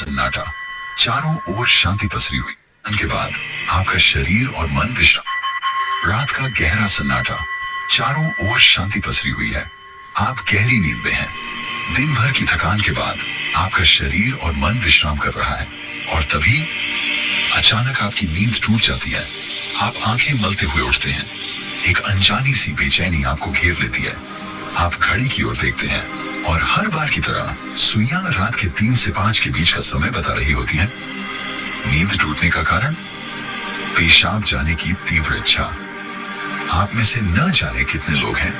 सन्नाटा, चारों ओर शांति पसरी हुई। के बाद आपका शरीर और मन विश्राम। रात का गहरा सन्नाटा, चारों ओर शांति पसरी हुई है। आप गहरी नींद में हैं। दिन भर की थकान के बाद आपका शरीर और मन विश्राम कर रहा है और तभी अचानक आपकी नींद टूट जाती है। आप आंखें मलते हुए उठते हैं। एक अनजानी सी बेचैनी आपको घेर लेती है। आप घड़ी की ओर देखते हैं और हर बार की तरह सुइयां रात के 3 से 5 के बीच का समय बता रही होती हैं। नींद टूटने का कारण पेशाब जाने की तीव्र इच्छा। आप में से न जाने कितने लोग हैं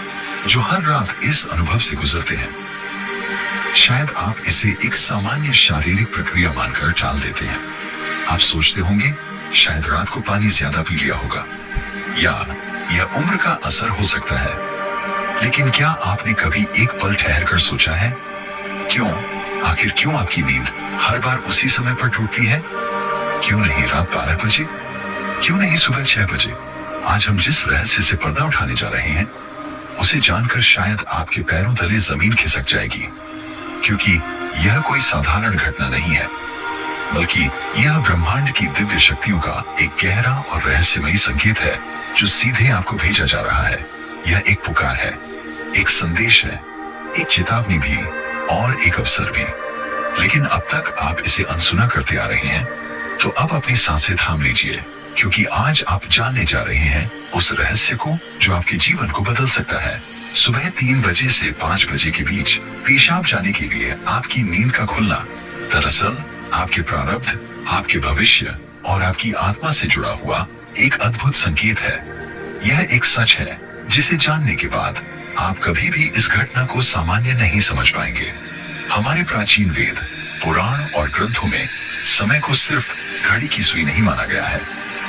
जो हर रात इस अनुभव से गुजरते हैं। शायद आप इसे एक सामान्य शारीरिक प्रक्रिया मानकर टाल देते हैं। आप सोचते होंगे शायद रात को पानी ज्यादा पी लिया होगा या यह उम्र का असर हो सकता है। लेकिन क्या आपने कभी एक पल ठहरकर सोचा है आखिर क्यों आपकी नींद हर बार उसी समय पर टूटती है? क्यों नहीं रात 12 बजे? क्यों नहीं सुबह 6 बजे? आज हम जिस रहस्य से पर्दा उठाने जा रहे हैं उसे जानकर शायद आपके पैरों तले जमीन खिसक जाएगी, क्योंकि यह कोई साधारण घटना नहीं है, बल्कि यह ब्रह्मांड की दिव्य शक्तियों का एक गहरा और रहस्यमयी संकेत है जो सीधे आपको भेजा जा रहा है। यह एक पुकार है, एक संदेश है, एक चेतावनी भी और एक अवसर भी। लेकिन अब तक आप इसे अनसुना करते आ रहे हैं, तो अब अपनी सांसें थाम लीजिए, क्योंकि आज आप जानने जा रहे हैं उस रहस्य को जो आपके जीवन को बदल सकता है। सुबह 3 बजे से 5 बजे के बीच पेशाब जाने के लिए आपकी नींद का खुलना दरअसल आपके प्रारब्ध, आपके भविष्य और आपकी आत्मा से जुड़ा हुआ एक अद्भुत संकेत है। यह एक सच है जिसे जानने के बाद आप कभी भी इस घटना को सामान्य नहीं समझ पाएंगे। हमारे प्राचीन वेद, पुराण और ग्रंथों में समय को सिर्फ घड़ी की सुई नहीं माना गया है।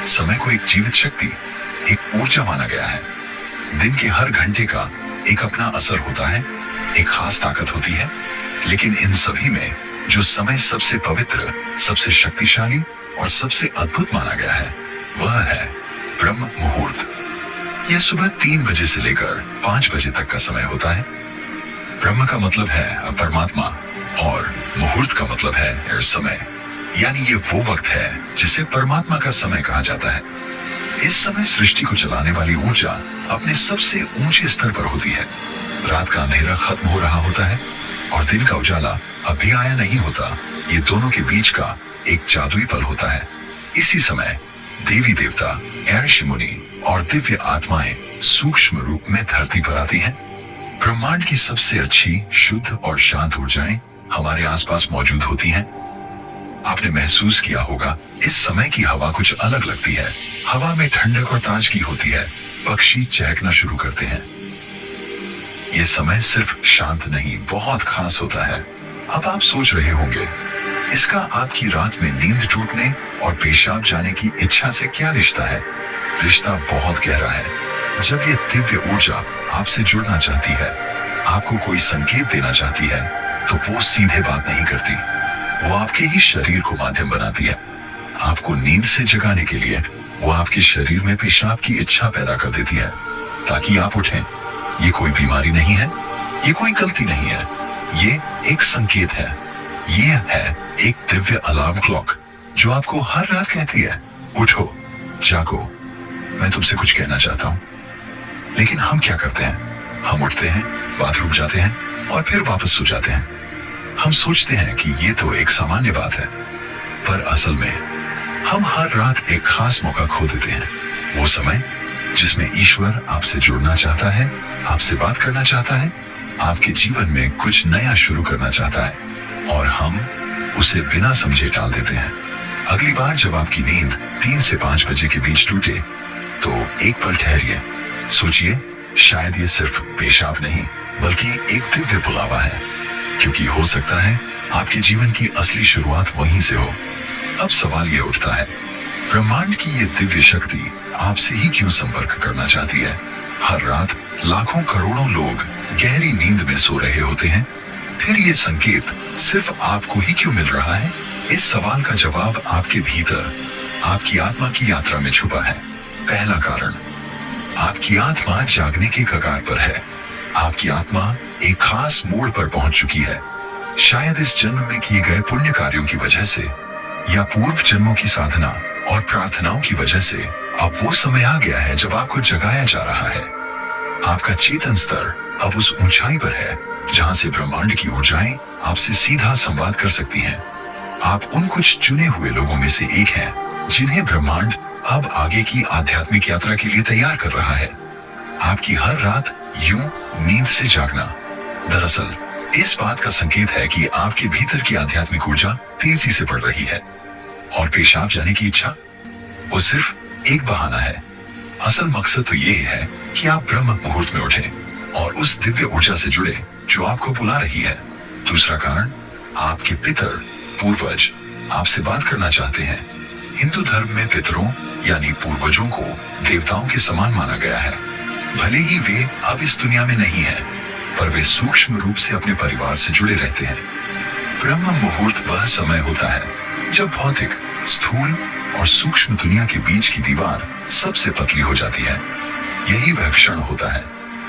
समय को एक जीवित शक्ति, एक ऊर्जा माना गया है। दिन के हर घंटे का एक अपना असर होता है, एक खास ताकत होती है। लेकिन इन सभी में जो समय सबसे पवित्र, सबसे शक्तिशाली और सबसे अद्भुत माना गया है वह है ब्रह्म मुहूर्त। यह सुबह 3 बजे से लेकर 5 बजे तक का समय होता है। ब्रह्म का मतलब है परमात्मा और मुहूर्त का मतलब है समय, यानी ये वो वक्त है जिसे परमात्मा का समय कहा जाता है। इस समय सृष्टि को चलाने वाली ऊर्जा अपने सबसे ऊंचे स्तर पर होती है। रात का अंधेरा खत्म हो रहा होता है और दिन का उजाला अभी आया नहीं होता। ये दोनों के बीच का एक जादुई पल होता है। इसी समय देवी देवता, ऋषि मुनि और दिव्य आत्माएं सूक्ष्म रूप में धरती पर आती हैं। ब्रह्मांड की सबसे अच्छी, शुद्ध और शांत ऊर्जाएं हमारे आसपास मौजूद होती हैं। आपने महसूस किया होगा इस समय की हवा कुछ अलग लगती है। हवा में ठंडक और ताजगी होती है। पक्षी चहकना शुरू करते हैं। ये समय सिर्फ शांत नहीं, बहुत खास होता है। अब आप सोच रहे होंगे इसका आपकी रात में नींद टूटने और पेशाब जाने की इच्छा से क्या रिश्ता है? रिश्ता बहुत गहरा है। जब ये दिव्य ऊर्जा आपसे जुड़ना चाहती है, आपको कोई संकेत देना चाहती है, तो वो सीधे बात नहीं करती। वो आपके ही शरीर को माध्यम बनाती है। आपको नींद से जगाने के लिए वो आपके शरीर में पेशाब की इच्छा पैदा कर देती है ताकि आप उठें। ये कोई बीमारी नहीं है, ये कोई गलती नहीं है, ये एक संकेत है। ये है एक दिव्य अलार्म क्लॉक जो आपको हर रात कहती है, उठो, जागो, मैं तुमसे कुछ कहना चाहता हूँ। लेकिन हम क्या करते हैं? हम उठते हैं, बाथरूम जाते हैं और फिर वापस सो जाते हैं। हम सोचते हैं कि ये तो एक सामान्य बात है, पर असल में हम हर रात एक खास मौका खो देते हैं। वो समय जिसमें ईश्वर आपसे जुड़ना चाहता है, आपसे बात करना चाहता है, आपके जीवन में कुछ नया शुरू करना चाहता है, और हम उसे बिना समझे टाल देते हैं। अगली बार जब आपकी नींद 3 से 5 बजे के बीच टूटे, तो एक पल ठहरिए, सोचिए, शायद ये सिर्फ पेशाब नहीं बल्कि एक दिव्य बुलावा है, क्योंकि हो सकता है आपके जीवन की असली शुरुआत वहीं से हो। अब सवाल ये उठता है, ब्रह्मांड की ये दिव्य शक्ति आपसे ही क्यों संपर्क करना चाहती है? हर रात लाखों करोड़ों लोग गहरी नींद में सो रहे होते हैं, फिर ये संकेत सिर्फ आपको ही क्यों मिल रहा है? इस सवाल का जवाब आपके भीतर, आपकी आत्मा की यात्रा में छुपा है। पहला कारण, आपकी आत्मा जागने के कगार पर है। आपकी आत्मा एक खास मोड़ पर पहुंच चुकी है। शायद इस जन्म में किए गए पुण्य कार्यों की वजह से या पूर्व जन्मों की साधना और प्रार्थनाओं की वजह से अब वो समय आ गया है जब आपको जगाया जा रहा है। आपका चेतन स्तर अब उस ऊंचाई पर है जहां से ब्रह्मांड की ऊर्जाएं आपसे सीधा संवाद कर सकती हैं। आप उन कुछ चुने हुए लोगों में से एक हैं जिन्हें ब्रह्मांड अब आगे की आध्यात्मिक यात्रा के लिए तैयार कर रहा है। आपकी हर रात यूं नींद से जागना दरअसल इस बात का संकेत है कि आपके भीतर की आध्यात्मिक ऊर्जा तेजी से बढ़ रही है। और पेशाब जाने की इच्छा वो सिर्फ एक बहाना है। असल मकसद तो ये है कि आप ब्रह्म मुहूर्त में उठें और उस दिव्य ऊर्जा से जुड़े जो आपको बुला रही है। दूसरा कारण, आपके पितर पूर्वज आपसे बात करना चाहते हैं। हिंदू धर्म में पितरों यानी पूर्वजों को देवताओं के समान माना गया है। भले ही वे अब इस दुनिया में नहीं हैं, पर वे सूक्ष्म रूप से अपने परिवार से जुड़े रहते हैं। ब्रह्म मुहूर्त वह समय होता है जब भौतिक, स्थूल और सूक्ष्म दुनिया के बीच की दीवार सबसे पतली हो जाती है। यही वह क्षण होता है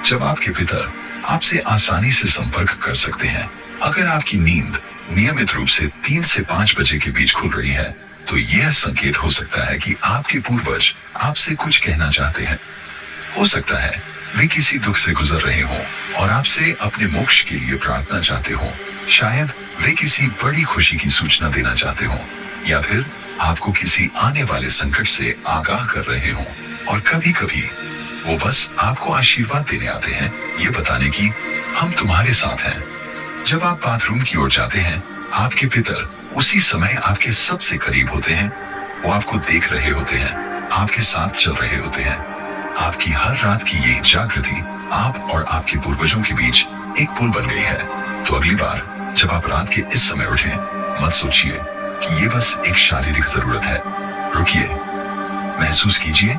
जब आपके पितर आपसे आसानी से संपर्क कर सकते हैं। अगर आपकी नींद नियमित रूप से 3 से 5 बजे के बीच खुल रही है, तो यह संकेत हो सकता है कि आपके पूर्वज आपसे कुछ कहना चाहते हैं। हो सकता है वे किसी दुख से गुजर रहे हों और आपसे अपने मोक्ष के लिए प्रार्थना चाहते हों। शायद वे किसी बड़ी खुशी की सूचना देना चाहते हों, या फिर आपको किसी आने वाले संकट से आगाह कर रहे हों। और कभी कभी वो बस आपको आशीर्वाद देने आते हैं, ये बताने की हम तुम्हारे साथ हैं। जब आप बाथरूम की ओर जाते हैं, आपके पितर उसी समय आपके सबसे करीब होते हैं। वो आपको देख रहे होते हैं, आपके साथ चल रहे होते हैं। आपकी हर रात की ये जागृति आप और आपके पूर्वजों के बीच एक पुल बन गई है। तो अगली बार जब आप रात के इस समय उठें, मत सोचिए कि ये बस एक शारीरिक जरूरत है। रुकिए, महसूस कीजिए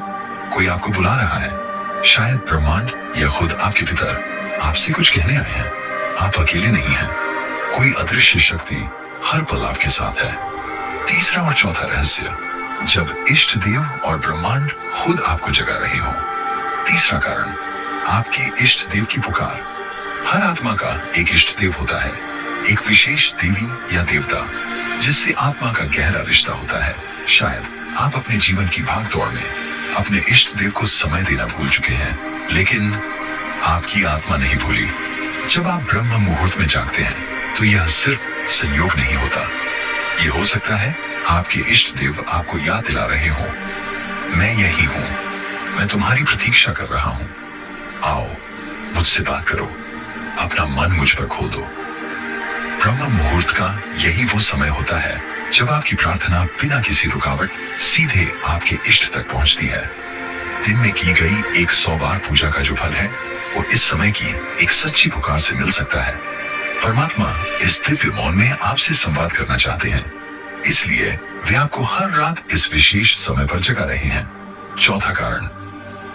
कोई आपको बुला रहा है। शायद ब्रह्मांड या खुद आपके पितर आपसे कुछ कहने आए हैं। आप अकेले नहीं हैं। कोई अदृश्य शक्ति हर पल आपके साथ है। तीसरा और चौथा रहस्य, जब इष्ट देव और ब्रह्मांड खुद आपको जगा रहे हो। तीसरा कारण, आपके इष्ट देव की पुकार। हर आत्मा का एक इष्ट देव होता है, एक विशेष देवी या देवता जिससे आत्मा का गहरा रिश्ता होता है। शायद आप अपने जीवन की भागदौड़ में अपने इष्ट देव को समय देना भूल चुके हैं, लेकिन आपकी आत्मा नहीं भूली। जब आप ब्रह्म मुहूर्त में जागते हैं, तो यह सिर्फ संयोग नहीं होता। ये हो सकता है आपके इष्ट देव आपको याद दिला रहे हो, मैं यही हूं, मैं तुम्हारी प्रतीक्षा कर रहा हूं। आओ, मुझसे बात करो, अपना मन मुझ पर खोल दो। ब्रह्म मुहूर्त का यही वो समय होता है जब आपकी प्रार्थना बिना किसी रुकावट सीधे आपके इष्ट तक पहुंचती है। दिन में की गई 100 बार पूजा का जो फल है, वो इस समय की एक सच्ची पुकार से मिल सकता है। परमात्मा इस दिव्य मौन में आपसे संवाद करना चाहते हैं, इसलिए वे आपको हर रात इस विशेष समय पर जगा रहे हैं। चौथा कारण,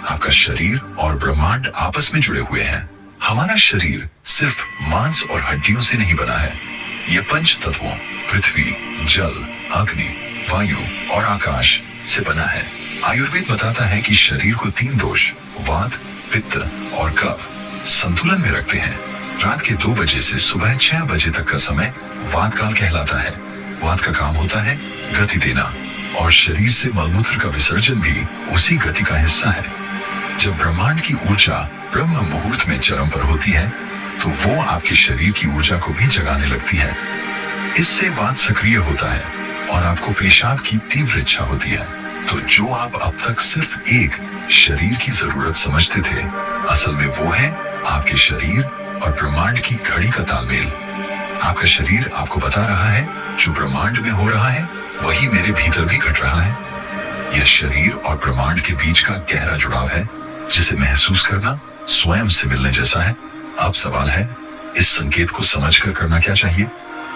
आपका शरीर और ब्रह्मांड आपस में जुड़े हुए हैं। हमारा शरीर सिर्फ मांस और हड्डियों से नहीं बना है। ये पंच तत्वों पृथ्वी, जल, अग्नि, वायु और आकाश से बना है। आयुर्वेद बताता है कि शरीर को 3 दोष, वात, पित्त और कफ संतुलन में रखते हैं। रात के 2 बजे से सुबह 6 बजे तक का समय वात काल कहलाता है। वात का काम होता है गति देना, और शरीर से मलमूत्र का विसर्जन भी उसी गति का हिस्सा है। जब ब्रह्मांड की ऊर्जा ब्रह्म मुहूर्त में चरम पर होती है, तो वो आपके शरीर की ऊर्जा को भी जगाने लगती है। इससे वात सक्रिय होता है और आपको पेशाब की तीव्र इच्छा होती है। तो जो आप अब तक सिर्फ एक शरीर की जरूरत समझते थे, असल में वो है आपके शरीर और ब्रह्मांड की घड़ी का तालमेल। आपका शरीर आपको बता रहा है जो ब्रह्मांड में हो रहा है वही मेरे भीतर भी घट रहा है। यह शरीर और ब्रह्मांड के बीच का गहरा जुड़ाव है, जिसे महसूस करना स्वयं से मिलने जैसा है। अब सवाल है, इस संकेत को समझकर करना क्या चाहिए?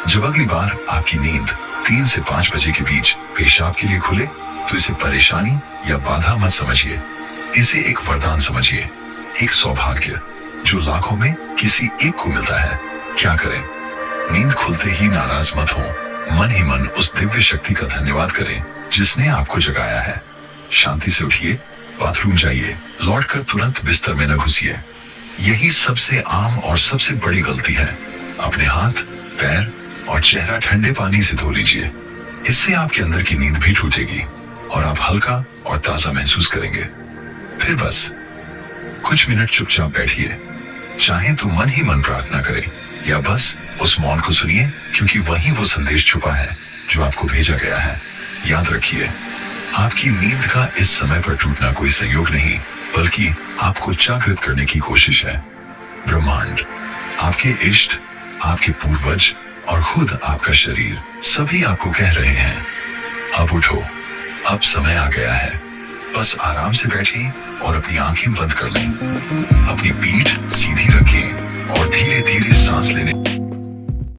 जब अगली बार आपकी नींद 3 से 5 बजे के बीच पेशाब के लिए खुले, तो इसे परेशानी या बाधा मत समझिए, इसे एक वरदान समझिए, एक सौभाग्य जो लाखों में किसी एक को मिलता है। क्या करें? नींद खुलते ही नाराज मत हो, मन ही मन उस दिव्य शक्ति का धन्यवाद करें जिसने आपको जगाया है। शांति से उठिए, बाथरूम जाइए, लौटकर तुरंत बिस्तर में न घुसिए। यही सबसे आम और सबसे बड़ी गलती है। अपने हाथ पैर और चेहरा ठंडे पानी से धो लीजिए। इससे आपके अंदर की नींद भी टूटेगी और आप हल्का और ताजा महसूस करेंगे। फिर बस कुछ मिनट चुपचाप बैठिए, चाहे तो मन ही मन प्रार्थना करें या बस उस मौन को सुनिए, क्योंकि वही वो संदेश छुपा है जो आपको भेजा गया है। याद रखिए, आपकी नींद का इस समय पर टूटना कोई संयोग नहीं, बल्कि आपको जागृत करने की कोशिश है। ब्रह्मांड, आपके इष्ट, आपके पूर्वज और खुद आपका शरीर सभी आपको कह रहे हैं, अब उठो, अब समय आ गया है। बस आराम से बैठिए और अपनी आंखें बंद कर लें। अपनी पीठ सीधी रखें और धीरे धीरे सांस लेने